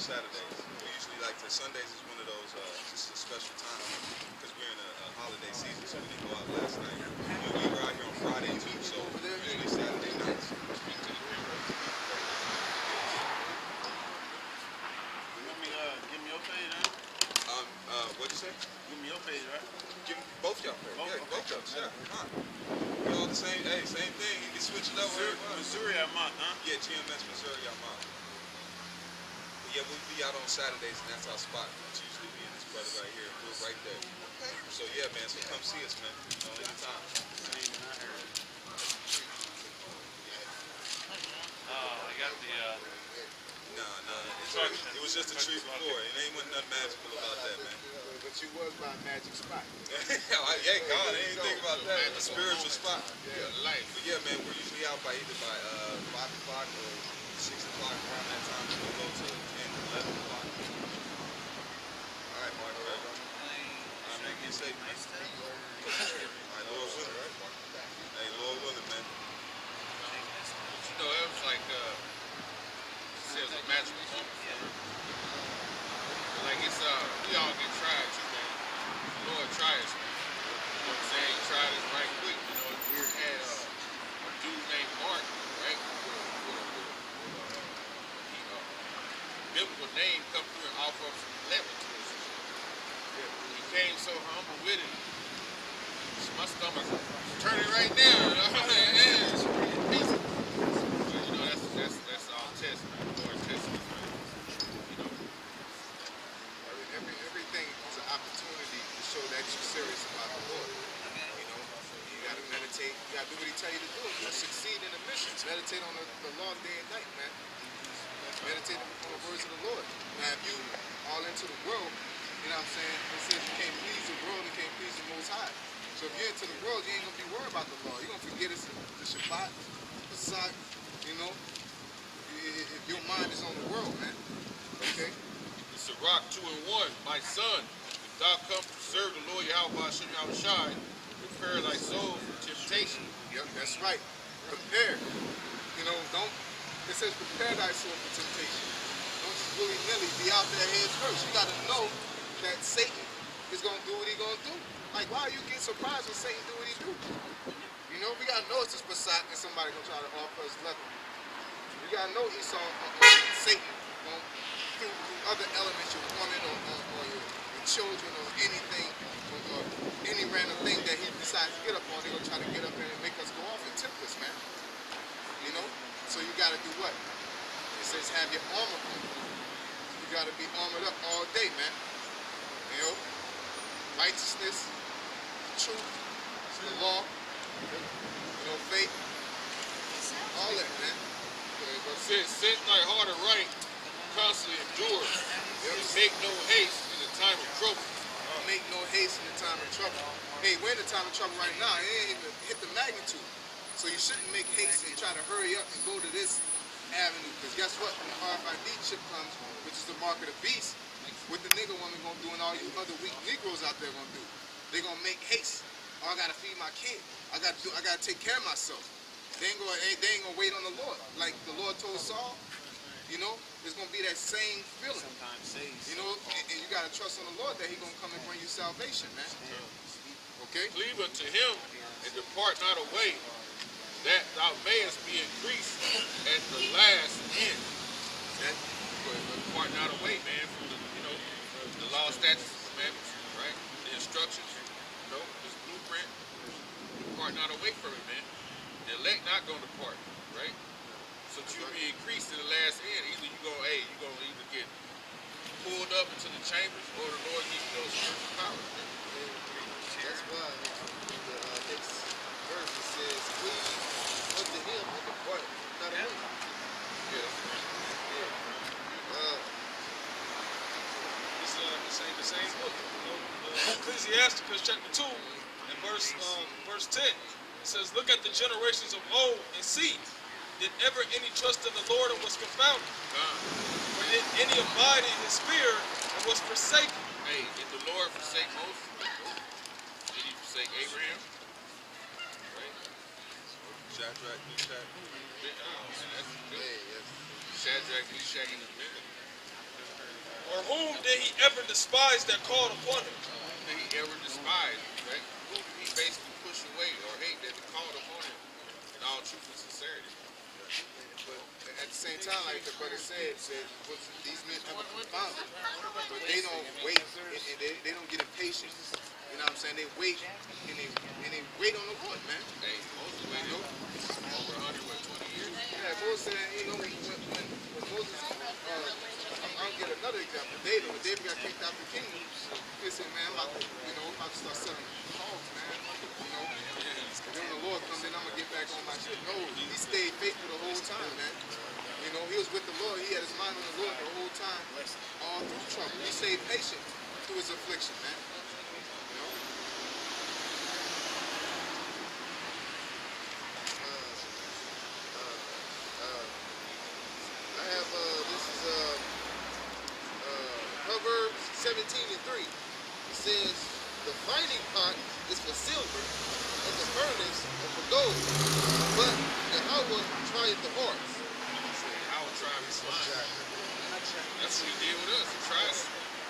Saturdays. We usually like to. Sundays is one of those. Just a special time because we're in a holiday season, so we didn't go out last night. We were out here on Friday too, so usually Saturday nights. Give me your page, huh? What'd you say? Give me your page, right? Give both y'all pay. Yeah, both of us. Yeah. Huh. We all the same. Hey, same thing. You can switch it up. Missouri Amont, huh? Yeah, GMS Missouri Amont. But yeah, we'll be out on Saturdays, and that's our spot. It's usually me and this brother right here. We're right there. Okay. So yeah, man. So come see us, man. Anytime. Oh, I got the Nah. It was just a tree before. It ain't nothing magical about that, man. But you was by a magic spot. Yeah, God, I didn't think about that. A spiritual spot. Yeah, life. But yeah, man, we're usually out by either 5 o'clock or 6 o'clock around that time. We'll go to 10, 11 o'clock. All right, Mark. I'm going to get safe, man. All right, Lord willing, right? Hey, Lord willing, man. You know, it was like, it was a magical moment. Like it's, we all get tried too, man. The Lord tried us, man. You know what I'm saying? He tried us right quick. You know, we had a dude named Mark, right? Biblical name come through and offer up some lemon to us. He came so humble with it. My stomach's turning right now. Pieces. But you know, that's our test, man. The Lord tests us, man. You know. Everything is an opportunity to show that you're serious about the Lord. You know, you gotta meditate, you gotta do what he tell you to do. You succeed in the mission. Meditate on the law day and night, man. Meditate on the words of the Lord. Now if you all into the world, you know what I'm saying? It says you can't please the world, you can't please the Most High. So if you're into the world, you ain't gonna be worried about the law. You're gonna forget it's the Shabbat, the Sabbath, you know. If your mind is on the world, man. Okay? Sirach 2:1, my son, if thou come to serve the Lord Yahweh Hashem Yahushai, prepare thy soul for temptation. Yep, that's right. Prepare. You know, it says prepare thy soul for temptation. Don't just willy-nilly be out there heads first. You gotta know that Satan is gonna do what he's gonna do. Like, why you get surprised when Satan do what he do? You know, we gotta know it's a Passat and somebody gonna try to offer us leather. We gotta know Esau, Satan, through other elements, your woman or your children or anything, or any random thing that he decides to get up on, they're gonna try to get up there and make us go off and tempt us, man. You know? So you gotta do what? It says have your armor on. You gotta be armored up all day, man. You know? Righteousness, truth, the law, you know, faith, all that, man. Sin like hard and right, constantly endure. Make no haste in the time of trouble. Make no haste in the time of trouble. Hey, we're in the time of trouble right now. It ain't even hit the magnitude. So you shouldn't make haste and try to hurry up and go to this avenue. Because guess what? When the RFID chip comes, which is the mark of the beast, what the nigga woman gonna do and all you other weak Negroes out there gonna do? They gonna make haste. Oh, I gotta feed my kid. I gotta take care of myself. They ain't gonna wait on the Lord. Like the Lord told Saul, you know, it's gonna be that same feeling. You know, and you gotta trust on the Lord that He gonna come and bring you salvation, man. Okay? Cleave unto Him and depart not away, that thou mayest be increased at the last end. Depart not away, man, from the law, statutes, and commandments, right? The instructions, this blueprint. Depart not away from it, man. The elect not gonna depart, right? So you'll be increased to the last end. Either you're gonna either get pulled up into the chambers, or the Lord gives you those spiritual powers. That's why in the next verse it says, "Cleave unto Him and depart not away." Yeah. The same book. Ecclesiasticus chapter 2 and verse 10. It says, "Look at the generations of old and see, did ever any trust in the Lord and was confounded? Or did any abide in His fear and was forsaken?" Hey, did the Lord forsake Moses? Did He forsake Abraham? Right? Shadrach, Meshach. Shadrach, Meshach, and Abednego. whom did he ever despise that called upon him? Did he ever despise, right? Who did he basically push away or hate that called upon him in all truth and sincerity? But at the same time, like the brother said these men never confound him. But they don't wait and they don't get impatient. You know what I'm saying? They wait and they wait on the Lord, man. Hey, Moses waited over 120 years. Yeah, Moses said, you know, when Moses, I'll get another example. David, when David got kicked out the kingdom, he said, man, I'm about to start selling hogs, man. You know, and then when the Lord comes in, I'm gonna get back on my shit. No, he stayed faithful the whole time, man. You know, he was with the Lord. He had his mind on the Lord the whole time, all through trouble. He stayed patient through his affliction, man. You know? I have, this is Proverbs 17:3. It says, the fighting pot is for silver, and the furnace is for gold. But Yahweh trieth the hearts. I would try his mind. That's what he did with us. He tried us.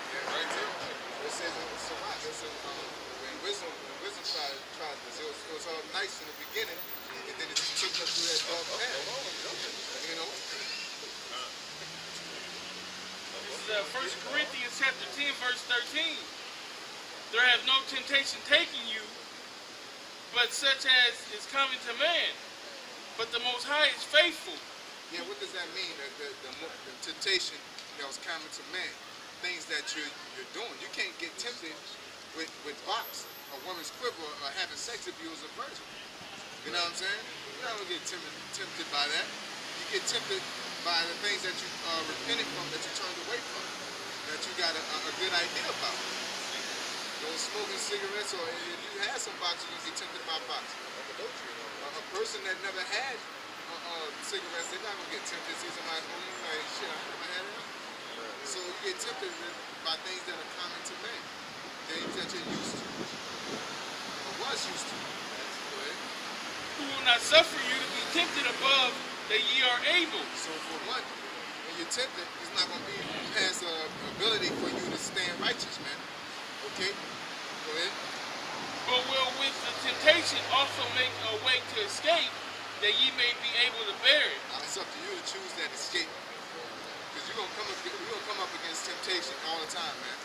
Yeah, right there. It says in the Surah, it says, when wisdom tried this, it was all nice in the beginning, and then it took us through that dark path. You know? This is 1 Corinthians chapter 10, verse 13. There have no temptation taken you, but such as is coming to man. But the Most High is faithful. Yeah, what does that mean? The temptation that was coming to man, things that you're doing. You can't get tempted with box, a woman's quiver, or having sex if you was a virgin. You know what I'm saying? You're not gonna get tempted by that. You get tempted by the things that you repented from, that you turned away from, that you got a good idea about. Those smoking cigarettes, or if you had some boxes, you get tempted by boxes. A person that never had cigarettes, they're not gonna get tempted. See somebody smoking, like, shit, I never had it. So you get tempted by things that are common to man, things that you're used to, or was used to. Go ahead. Who will not suffer you to be tempted above that ye are able. So for one, when you're tempted, it's not gonna be past the ability for you to stand righteous, man. Okay? Go ahead. But will with the temptation also make a way to escape, that ye may be able to bear it. Now it's up to you to choose that escape. Because you're gonna come up against temptation all the time, man.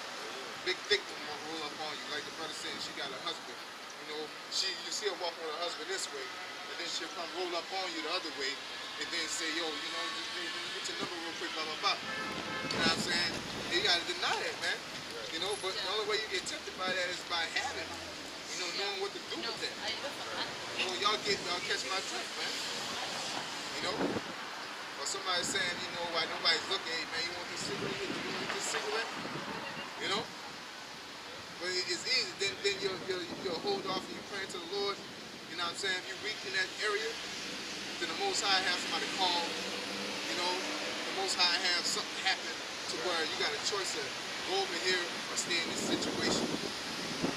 Big victim will roll up on you. Like the brother said, she got a husband. You know, you see her walking with her husband this way, and then she'll come roll up on you the other way, and then say, yo, you know, get your number real quick, blah, blah, blah. You know what I'm saying? You gotta deny that, man. You know, but the only way you get tempted by that is by having, you know, knowing what to do with that. You know, y'all catch my drift, man. You know? Or somebody saying, you know, why nobody's looking, hey, man, you want this cigarette? You want this cigarette? You know? But it's easy. Then you'll hold off and you pray to the Lord. You know what I'm saying? If you're weak in that area, then the Most High have somebody call. You know, the Most High have something happen to where you got a choice to go over here or stay in this situation.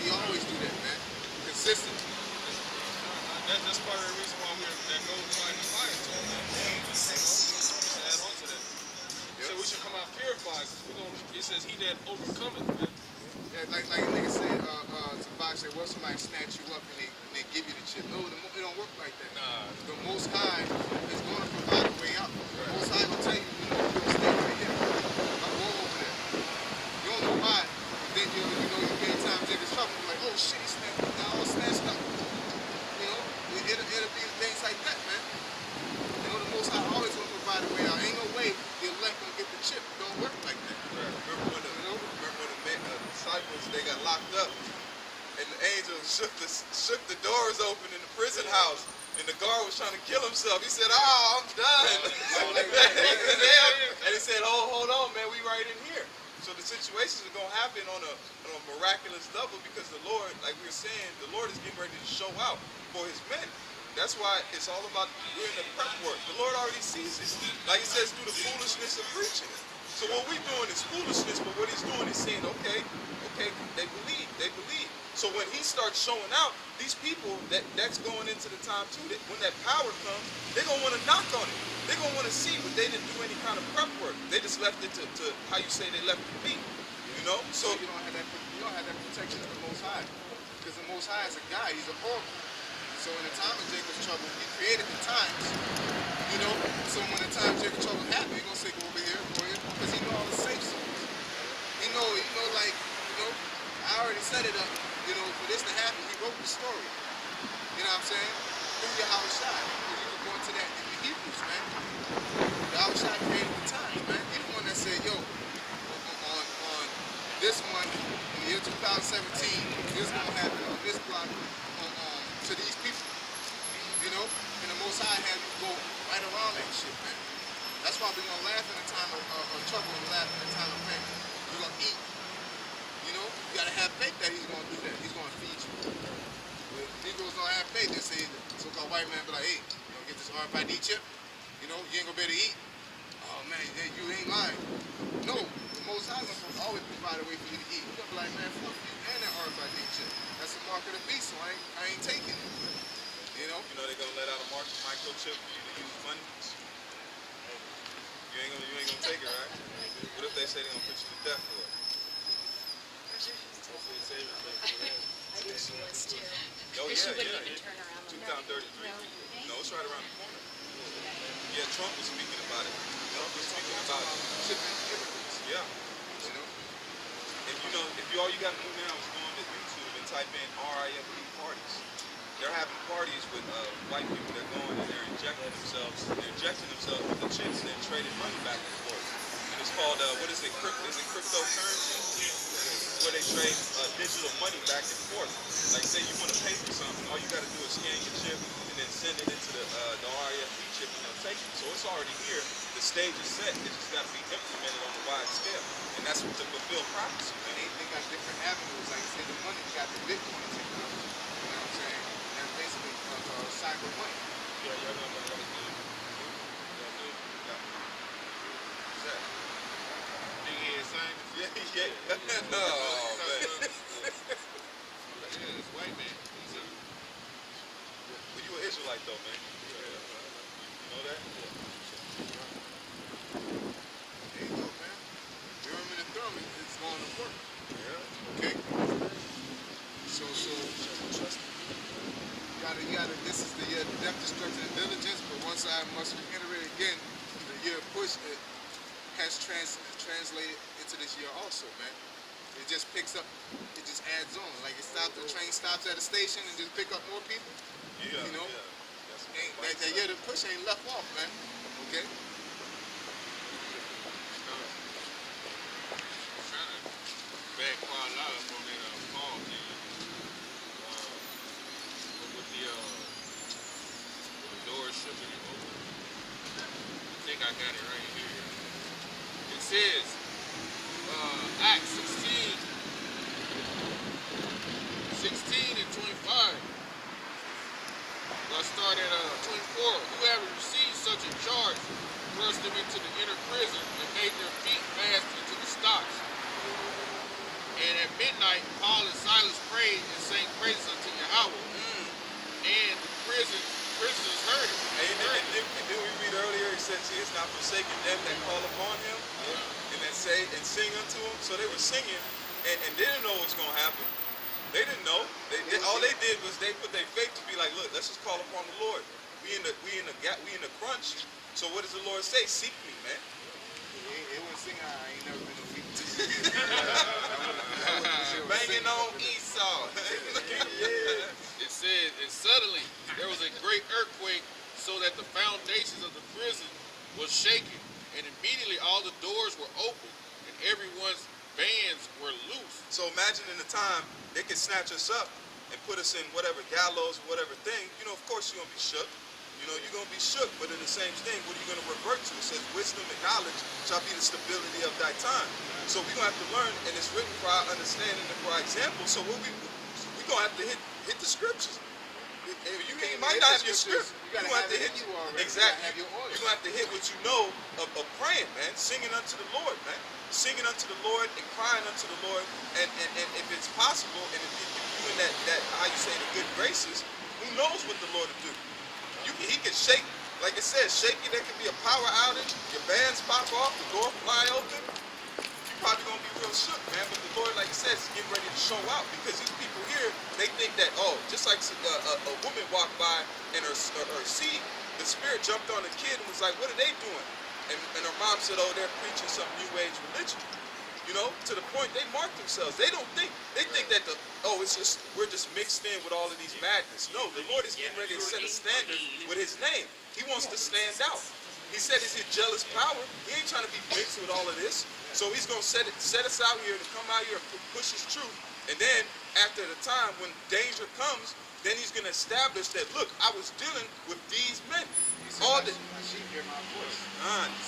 He always do that, man. Consistent. That's part of the reason why that goes by the fire to him, man. Just add on to that. So we should come out purified. It says, he that overcometh, man. Yeah, like a nigga said, to box said, well, somebody snatch you up and they give you the chip. No, it don't work like that. Nah. The Most High is going to provide a way out. The Most High will tell you, you know, you're going to stay right here. I'm going over there. You don't know why. Then you get times in trouble. You're like, oh shit, they're all snatched up. You know, it'll be things like that, man. You know, the Most High always going to provide a way out. Ain't no way the elect going to get the chip. It don't work like that. Remember when the disciples, they got locked up, and the angel shook the doors open in the prison house, and the guard was trying to kill himself. He said, "Oh, I'm done." And he said, "Hold on, man, we right in here." So the situations are gonna happen on a miraculous level because the Lord, like we were saying, the Lord is getting ready to show out for His men. That's why it's all about we're in the prep work. The Lord already sees it. Like He says, through the foolishness of preaching. So what we doing is foolishness, but what he's doing is saying, okay, they believe. So when he starts showing out, these people that's going into the time too, that when that power comes, they're gonna want to knock on it. They're gonna want to see, but they didn't do any kind of prep work. They just left it to how you say they left it be. You know? So you don't have that protection of the Most High. Because the Most High is a guy, he's an oracle. So in the time of Jacob's trouble, he created the times. You know? So when the time of Jacob's trouble happened, he's gonna say, go over here, because he know all the safe zones. He know, like, I already set it up, for this to happen. He wrote the story. You know what I'm saying? Through Yahweh Shai. You can go into that in the Hebrews, man. Yahweh Shai created the time, man. He's the one that said, yo, on this one, in the year 2017, this is going to happen on this block to these people. And the Most High had you go right around that shit, man. That's why we're going to laugh in the time of trouble and laugh in the time of pain. We're going to eat. You got to have faith that he's going to do that. He's going to feed you. When Negroes don't have faith, they say, the so-called white man be like, hey, get this RFID chip. You ain't going to be able to eat. Oh, man, you ain't lying. No, the Most High is supposed to always provide a way for you to eat. You're going to be like, man, fuck you and that RFID chip. That's a mark of the beast, so I ain't taking it. they're gonna let out a microchip for you to use money. You ain't gonna take it, right? What if they say they're gonna put you to death for it? I think she was too. Oh But she yeah, wouldn't yeah. even turn around. 2033. No. No, it's right around the corner. Yeah, Trump was speaking about it. Trump was speaking about it. Yeah. If all you gotta do now is go on to YouTube and type in RIFD parties. They're having parties with white people that go in and they're injecting themselves with the chips and then trading money back and forth. And it's called is it cryptocurrency? Where they trade digital money back and forth. Like say you want to pay for something, all you got to do is scan your chip and then send it into the RIFD chip and they'll take it. So it's already here. The stage is set. It just got to be implemented on a wide scale. And that's what to fulfill prophecy. And they got different avenues. Like you said, the money, you got the Bitcoin technology. You know what I'm saying? That's basically cyber money. Yeah, y'all know what I'm doing. What's that? Big head scientist. Yeah. Oh, man. Yeah, it's white man. Well, you an Israelite though, man. You know that? There you go, man. Urim and Thummim is going to work. Yeah. Okay? So you gotta, this is the year of depth, destruction, and diligence, but once I must reiterate again, the year of push has translated into this year also, man. It just picks up, it just adds on. Like the train stops at a station and just pick up more people. Yeah. You know? Yeah. That year of push ain't left off, man. Okay? Trying to back Paul up on that Paul thing. But with the doors shipping it open. I think I got it right here. It says, Acts 16 and 25. Let's start at 24. Whoever received such a charge thrust them into the inner prison and made their feet fast into the stocks. And at midnight, Paul and Silas prayed and sang praises unto Yahweh. And the prisoners heard it. And did we read earlier? He said, "See, it's not forsaken them that call upon him, and that say and sing unto him." So they were singing, and they didn't know what was going to happen. They didn't know. All they did was they put their faith to be like, "Look, let's just call upon the Lord. We in the crunch. So what does the Lord say? Seek me, man." It was singing, I ain't never been a week. Banging on Esau. It says, and suddenly there was a great earthquake, so that the foundations of the prison was shaken, and immediately all the doors were open, and everyone's bands were loose. So imagine in the time they could snatch us up and put us in whatever gallows, whatever thing. Of course you're gonna be shook. You're gonna be shook, but in the same thing, what are you gonna revert to? It says, wisdom and knowledge shall be the stability of thy time. So we're gonna have to learn, and it's written for our understanding and for our example. So we're gonna have to hit the scriptures. You might not have your script. You gotta gonna have to it hit in you already. exactly. You gotta have your oil. You're gonna have to hit what you know of praying, man. Singing unto the Lord, man. Singing unto the Lord and crying unto the Lord. And if it's possible, and if you in that how you say the good graces, who knows what the Lord will do? He can shake, like it says, shake it. There can be a power outage. Your bands pop off. The door fly open. You're probably gonna be real shook, man. But the Lord, like it says, is getting ready to show out because these people here, they think that just like a woman walked by and her seed, the spirit jumped on the kid and was like, "What are they doing?" And her mom said, "Oh, they're preaching some new age religion." You know, to the point they mark themselves. They think that we're just mixed in with all of these madness. No, the Lord is getting ready to set a standard with His name. He wants to stand out. He said it's His jealous power. He ain't trying to be mixed with all of this. So He's gonna set us out here to come out here and push His truth. And then after the time when danger comes, then He's gonna establish that, look, I was dealing with these men. All the My sheep hear my voice.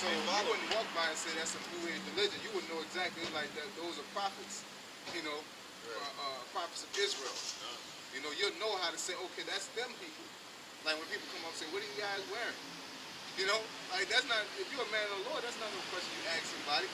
So they you follow. wouldn't walk by and say that's some new age religion. You wouldn't know exactly like that. Those are prophets, you know, prophets of Israel. You know, you'll know how to say, okay, that's them people. Like when people come up and say, what are you guys wearing? You know, like that's not, if you're a man of the Lord, that's not no question you ask somebody.